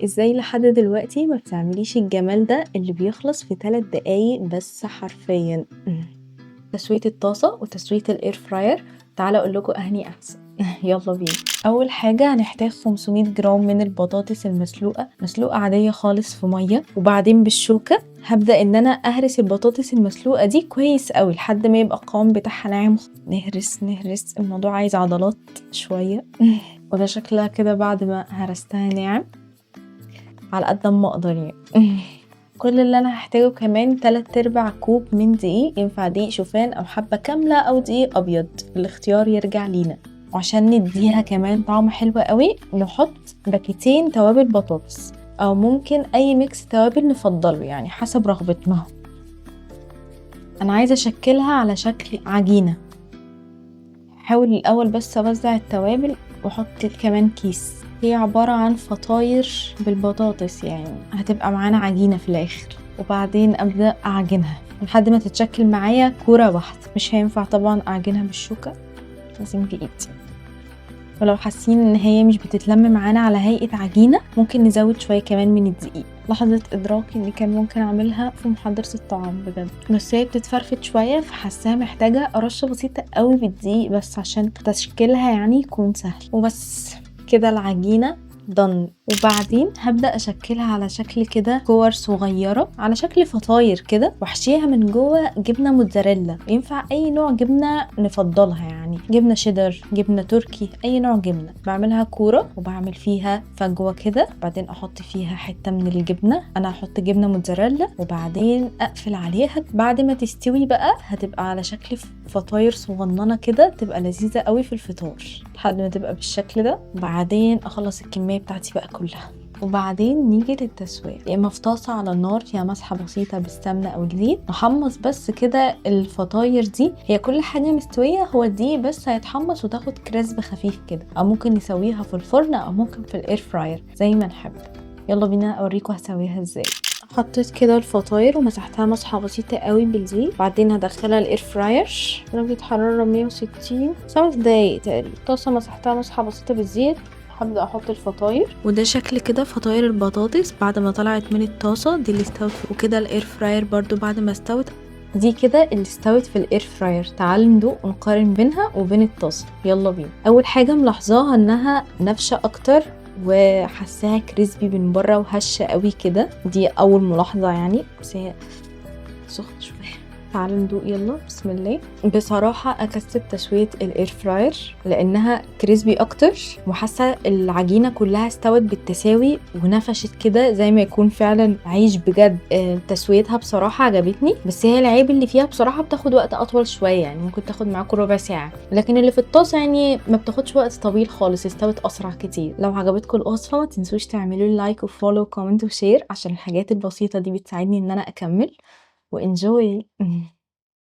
ازاي لحد دلوقتي ما بتعمليش الجمال ده اللي بيخلص في 3 دقايق بس حرفيا؟ تسوية الطاسة وتسوية الاير فراير، تعالى اقول لكم اهني احسن. يلا بينا. اول حاجه هنحتاج 500 جرام من البطاطس المسلوقه، مسلوقه عاديه خالص في ميه، وبعدين بالشوكه هبدا ان انا اهرس البطاطس المسلوقه دي كويس قوي لحد ما يبقى القوام بتاعها ناعم. نهرس الموضوع عايز عضلات شويه. وده شكلها كده بعد ما هرستها ناعم على قد ما اقدر يعني. كل اللي انا هحتاجه كمان 3/4 كوب من دقيق، ينفع دقيق شوفان او حبه كامله او دقيق ابيض، الاختيار يرجع لينا. وعشان نديها كمان طعم حلو قوي نحط باكيتين توابل بطاطس، او ممكن اي ميكس توابل نفضله يعني حسب رغبتنا. انا عايزه اشكلها على شكل عجينه. حاول الاول بس اوزع التوابل واحط كمان كيس. هي عبارة عن فطاير بالبطاطس، يعني هتبقى معانا عجينة في الاخر، وبعدين ابدأ اعجنها لحد ما تتشكل معايا كورة واحدة. مش هينفع طبعا اعجنها بالشوكة، لازم بايدي. ولو حاسين ان هي مش بتتلم معانا على هيئة عجينة ممكن نزود شوية كمان من الدقيق. لحظة ادراكي ان كان ممكن اعملها في محضرة الطعام بجد، بس هي بتتفرفت شوية فحاساها محتاجة رشة بسيطة قوي بالدقيق بس عشان تشكيلها يعني يكون سهل. وبس كده العجينة ضن. وبعدين هبدأ اشكلها على شكل كده كور صغيرة، على شكل فطاير كده، واحشيها من جوه جبنة موتزاريلا. ينفع اي نوع جبنة نفضلها، يعني جبنة شيدر، جبنة تركي، اي نوع جبنة. بعملها كورة وبعمل فيها فجوة كده، بعدين احط فيها حتة من الجبنة. انا هحط جبنة موتزاريلا وبعدين اقفل عليها. بعد ما تستوي بقى هتبقى على شكل فطاير صغننة كده، تبقى لذيذة قوي في الفطار لحد ما تبقى بالشكل ده. بعدين اخلص الكمية بتاعتي بقى كلها، وبعدين نيجي للتسوية. يا اما في طاسة على النار فيها مسحة بسيطة بالسمنة او الزيت، نحمص بس كده الفطاير دي. هي كل حاجة مستوية، هو دي بس هيتحمص وتاخد كريسب خفيف كده، او ممكن نسويها في الفرن او ممكن في الاير فراير زي ما نحب. يلا بينا اوريكم هسويها ازاي. حطيت كده الفطاير ومسحتها مسحه بسيطه قوي بالزيت، بعدين هدخلها الاير فراير درجه حراره 160 5 دقايق تقريبا. طاسه مسحتها مسحه بسيطه بالزيت، هبدا احط الفطاير. وده شكل كده فطاير البطاطس بعد ما طلعت من الطاسه دي اللي استوت. وكده الاير فراير برضو بعد ما استوت دي كده اللي استوت في الاير فراير. تعالوا ندوق ونقارن بينها وبين الطاسه. يلا بينا. اول حاجه ملاحظاها انها نافشه اكتر وحساها كريسبي من بره وهشه قوي كده، دي اول ملاحظه يعني، بس هي سخنه شويه. تعالوا ندوق يلا. بسم الله. بصراحه اكسب تسويه الاير فراير لانها كريسبي اكتر، وحاسه العجينه كلها استوت بالتساوي ونفشت كده زي ما يكون فعلا عيش بجد. تسويتها بصراحه عجبتني، بس هي العيب اللي فيها بصراحه بتاخد وقت اطول شويه، يعني ممكن تاخد معاكم ربع ساعه، لكن اللي في الطاسه يعني ما بتاخدش وقت طويل خالص، استوت اسرع كتير. لو عجبتكم الوصفه ما تنسوش تعملوا لي لايك وفولو وكومنت وشير، عشان الحاجات البسيطه دي بتساعدني ان انا اكمل. وانجوي.